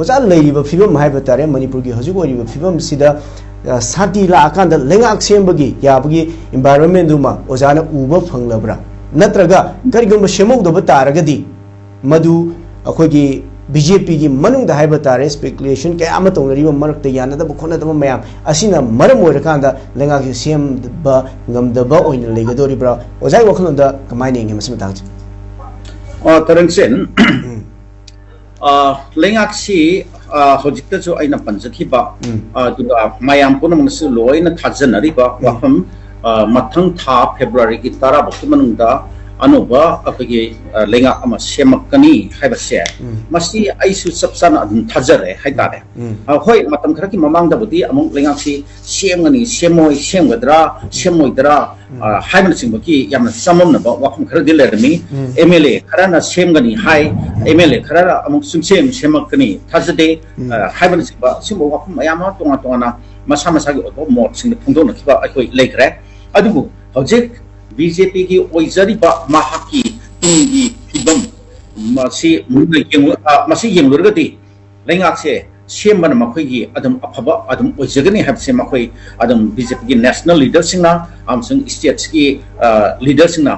ओजा लेरिबा फिबम हाइबा तारे मणिपुर की हजु ओरिबा फिबम सिदा शांति लाकांद लेंगाक सेमबगी याबगी एनवायरनमेंट दुमा ओजाना उबा फंगलब्रा नत्रगा करिगुम सेमौदब तारगदी मधु अखोगी बीजेपी की मनुंग हाइबा तारे स्पेकुलेशन क्या अमा तौनरिबा मरक्ता यानदब खोनदब मयाम असिना मरम ओइरकांदा लेंगाक सेमबा ngамदबा ओइन लेगदोरिब्रा ओजाई वखनोंदा कमाय नेंगे मसम तांग तरंगसेन लेंगाक्सी हजिकता जो आइना पंजखिबा दुगा मायाम पुनमनसु लोइना थाजनरिबा वफम मथंग था फेब्रुआरी की तारा बक्ति मनुंगदा अनुबा अखगे लेंगा अमा सेमकनी हाइबसे मसी आइसु सबसान अदुम थाजरे हाइतारे होय मतम खरकी ममांगदबुदी अमुक लेंगाक्सी सेमगनी सेमोय सेमगदरा सेमोयदरा हाइमन सिंबकी यामना सममनबा वखम खर दिलेरमी एमएलए खराना सेमगनी हाइ एमएलए खरारा अमुक सुमसेम सेमकनी थाजदे हाइमन सिंबा सिंबो वखम मयामा तोंगा तोंगाना मसा मसागी ओतो मोट सिंग फुंदोना खिबा अखोय लेखरे अदुबु हौजिक बीजेपी की ओइजरिबा महाकी तुंगी फिबम मसी मसी येंगलुरगदी लेंगाक्से सेमबन मखोयगी अदम अफबा अदम ओइजगनी हबसे मखोय अदम बीजेपी की नेशनल लीडर सिंगना आमसंग स्टेट्स की लीडर सिंगना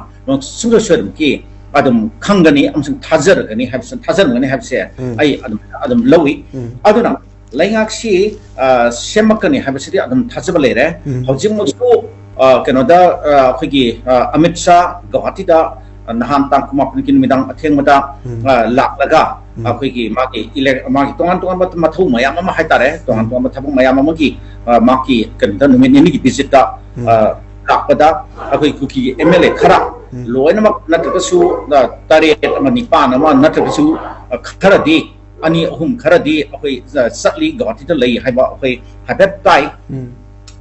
सुंग सरम की अदम खंगनी आमसंग थाजरगनी हबसे थाजरगनी हबसे आई अदम लवी अदुना लेंगाक्सी सेमकनी हबसे अदम थाजब लेरे हौजिक मसु कनोदा अखोगी अमित शाह गुवाहाटीदा नहान तांग कुमापन की मिदांग अथेंगमदा लाक्लगा अखोगी मागी मागी तोंगान तोंगान मथौ मयाम अमा हाइतारे तोंगान तोंगान थबु मयाम अमगी मागी कनदा नुमित निगी विजिटा लाक्पदा अखोगी कुकी एमएलए खरा लोइनमक नत्रकसु तारेट अमा निपान अमा नत्रकसु खरदी अनि अहुम खरदी अखोई सटली गुवाहाटीदा लई हाइबा अखोई हाइबेट ताई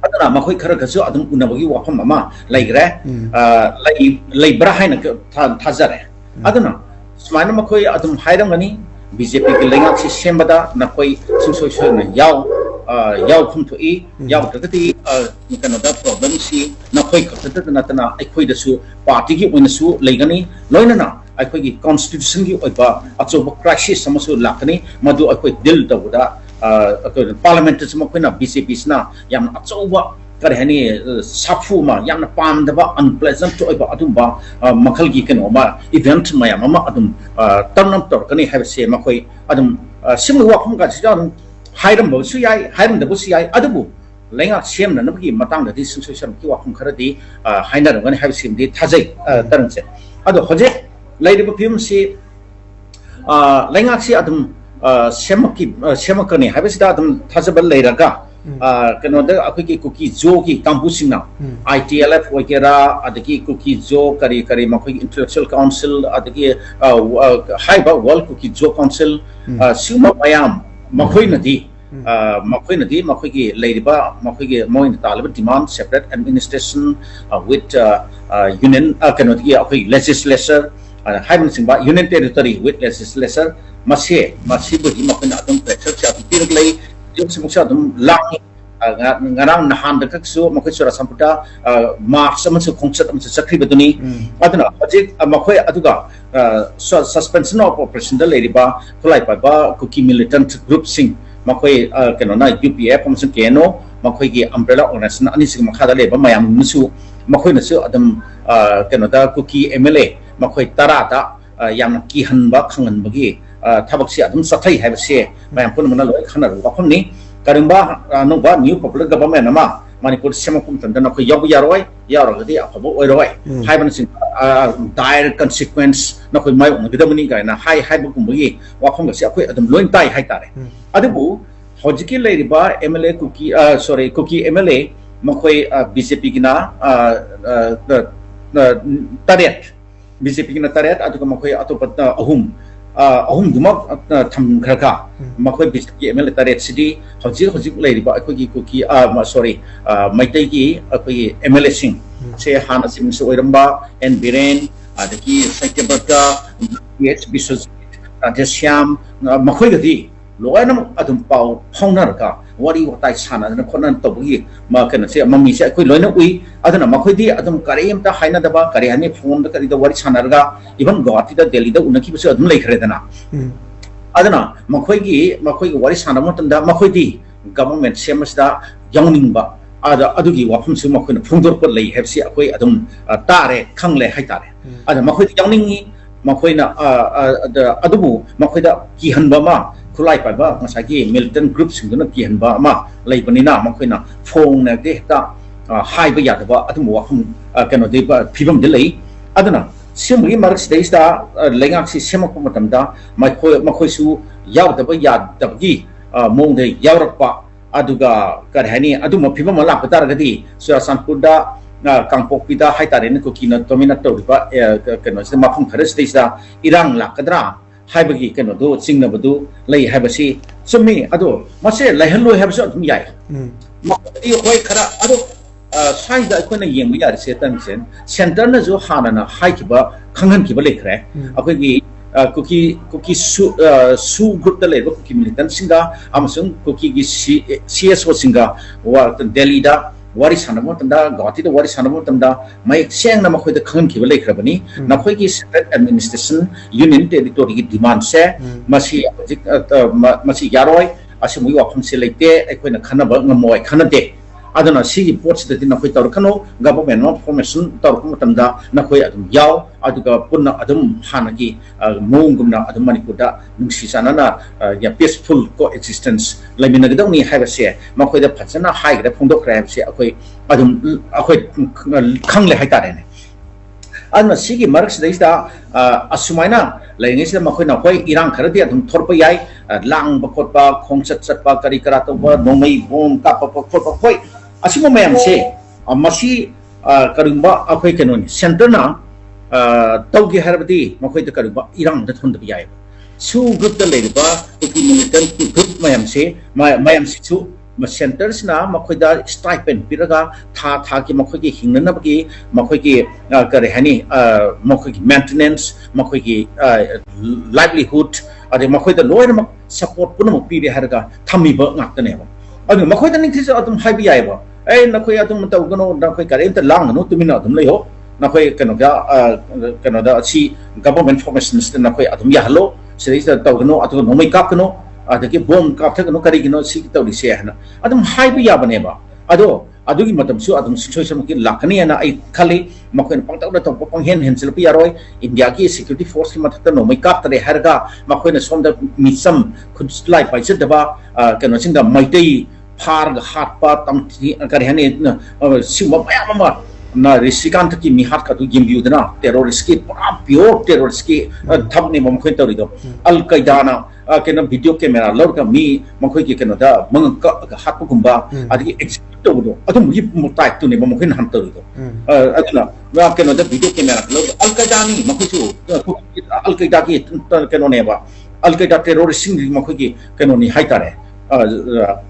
अदना मखोई खर खसु अदम उनबगी वाफम अमा लैग्रे लैब्रा हाइन थाजरे अदना सुमाइना मखोई अदम हाइरंगनी बीजेपी की लेंगाक्सी सेमबदा नखोई सुसोय सोयना याव खुमथोई याव तगति कनोदा प्रॉब्लम सी नखोई खतत नतना अखोइदसु पार्टी की ओइनसु लैगनी लोइनना अखोई कॉन्स्टिट्यूशन की ओइबा अचोब क्राइसिस समसु लाकनी मदु अखोई दिल तबुदा पार्लियामेंट मखोइना बीजेपी सिना याम अचौबा करहनी साफुमा याम पामदबा अनप्लेजेंट ओइबा अदुबा मखलगी कनोमा इवेंट मयाम अदुम टर्न अप तोरकनी हैबसे मखोई अदुम सिमु वाखम का सिदा हाइरमबसु याय हाइरमदबसु याय अदुबु लेंगा सेमनबगी मतंगदि सुसोसम की वाखम खरदि हाइनरगनी हैबसिमदि थाजै तरंगसे अदु होजे लैरिबा फिमसी लेंगाक्सी अदुम सेमकनी हैबसिदा अदम थाजबल लेरगा कनोदा अखोगी कुकी जो की कांबुसिंगना आईटीएलएफ वगैरह अदगी कुकी जो करी करी मखोगी इंटेलेक्चुअल काउंसिल अदगी हाइबा वर्ल्ड कुकी जो काउंसिल सिमा मयाम मखोइनदी मखोगी लेरिबा मखोगी मोइन तालिब demand separate administration with union कनोदी अखोगी लेजिस्लेचर हाइबन सिंबा यूनियन टेरिटरी विथ लेजिस्लेचर मसे मसीबुगी मखोइना अदम प्रेशर से अपिरक लई जिसमुसा अदम लांग ngarang nahan daksu makhoi sura samputa march amsu khongchat amsu chakri beduni aduna hojik makhoi aduga suspension of operation da leriba khulai pa ba kuki militant group sing makhoi keno na UPF amsu keno makhoi gi umbrella organization ani sing makha da leba mayam musu makhoi nasu adam keno da kuki MLA makhoi tara da yam ki hanba khangan bagi thabak si adam sathai haibse mayam pun mana loi khanar wakhom ni Karimba nungba new popular government nama Manipur semakum tanda nakoi yabu yaroi yarogadi apabu oiroi haiban sing dire consequence nakoi mai ngidamani ga na hai bukumbi wakhom ga si akoi adam loin tai hai tare adubu hojiki leiriba MLA kuki MLA makoi BJP gina tariat BJP gina tariat adu makoi atopat ahum dumak tham kharka makhoi BJP MLA tariat city hojik leiriba akoi kuki maitai gi akoi MLA sing se hana sim se oiramba and biren adaki sakyabata PH Biswajit Rajesyam makhoi gadi loinam adum pau phongnarka wari watai sana na khonan tobugi ma kana se mami se akoi loina ui aduna makhoi di adum kareem ta haina daba karehani phone da kari da wari sanarga even Guwahati da Delhi da unaki base adum leikhre dana adana makhoi gi wari sana matanda makhoi di government semasda yangning ba ada adugi wafum su makhoi na phungdor ko lei hebsi akoi adum tare khangle hai tare ada makhoi yangning makhoi na adubu makhoi da ki hanba ma khulai pa ba ngasagi militant group singna ki hanba ma lei panina makhoi na phong na de ta hai ba ya ba adum wafum kano de ba phibam de lei adana simri marks de sta lengak si semak matamda makhoi su yaw da ba ya da gi mong de yawrak pa aduga karhani aduma phibam la patar gadi sura sanpurda kangpokpida haitare ko kina tomina to ba kano se mafum khares de sta irang la kadra haibagi kano do singna badu lei haibasi sumi ado mase laihanloi habso adum yai makti hoi khara ado sai da ko na yeng ya se tan sen center na jo hana na hai ki ba khanghan ki ba le khre akoi gi kuki su group da le ba kuki militant singa amasung kuki gi CSO singa wa Delhi da wari sanamo tanda Guwahati da wari sanamo tanda mai seng na makhoi da khanghan ki ba le khre bani na khoi gi state administration union territory gi demand se masi yaroi asumui wa phum se leite akoi na khana ba ngamoi khana de adana sigi ports da na khoi tar khano government no formation tar khum tamda na khoi adum yaw aduga punna adum hanagi mongumna adum manipur da nungsi sanana ya peaceful coexistence lamina gadau ni haiba se ma khoi da phachana hai ga phongdok crab se akoi adum akoi khangle hai tare ne adna sigi marks da ista asumaina laingi se ma khoi na khoi irang kharadi adum thorpa yai lang ba khotpa khongchat chatpa kari kara to ba nomai bom ka pa khotpa khoi asimo mayam se masi karumba akhoi kenoni center na taugi harabati makhoi da karumba irang da thon da yai su group da leiba ki militant group mayam se su ma centers na makhoi da stipend piraga tha ki makhoi ki hingna na ki makhoi ki kare hani makhoi ki maintenance makhoi ki livelihood ade makhoi da loina support puno pire harga thami ba ngak ne ba adu makhoi da ning this atum haibi yai ba ai nakhoi atum tau gano nakhoi kare ta lang no tumina atum lei ho nakhoi kano da si government formation nakhoi atum ya halo sei da tau gano atu no mai kap kano adagi bom kap ta gano kari gino si tau ri se hana atum haibi ya bane ba adugi matam su adum situation ki lakani ana ai khali makhoi pangtau da to pang hen selpi yaroi india ki security force ki mathata no mai kap tare harga makhoi na som da misam khud slai pai se da ba kano sing da maitai phar ga hat pa tam kari hani sima mama na risikan ki mi hat ka tu gimbiu dana terrorist ki pure terrorist ki thabne mom khoi tawri do al qaeda na kena video camera lor ka mi makhoi ki kena da mang ka hat pu gumba adi execute do adum yi mutai tu ne mom khoi han tawri do aduna wa kena da video camera lor al qaeda ni makhoi chu al qaeda ki kena ne ba al qaeda terrorist ni makhoi ki kena ni haitare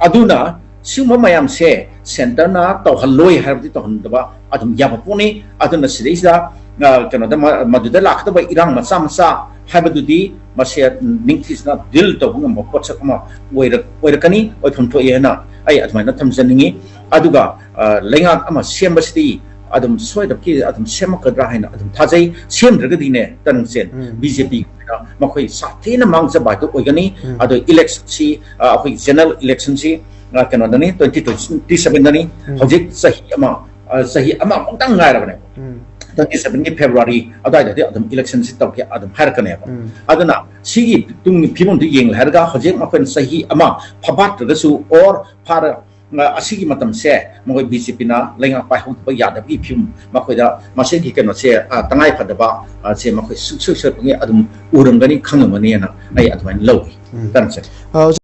aduna sima mayam se center na to haloi harbi to handaba adum yaba puni aduna sidisa kano da maduda lakta ba irang macha habadudi masya ningthis na dil to ngam potsa kama oirakani oithum to yena ai admaina thamjaningi aduga lenga ama sembasti adum soida ki adum semakadra haina adum thajai semdragadi ne tansen BJP makhoi sathina mangja ba to oigani adu election si akhoi general election si kano dani 2027 dani hojik sahi ama pangtang ngai rabane 27 February adai da adum election si tawke adum harkane ba aduna sigi tung phimon du yeng harga hojik makon sahi ama phabat gasu or phar asigi matam se moi BJP na lenga pai hong ba ya da bi phim makoi da mase ki kano se tangai phadaba se makoi su pangi adum urangani khangmani na ai adwan lo tan se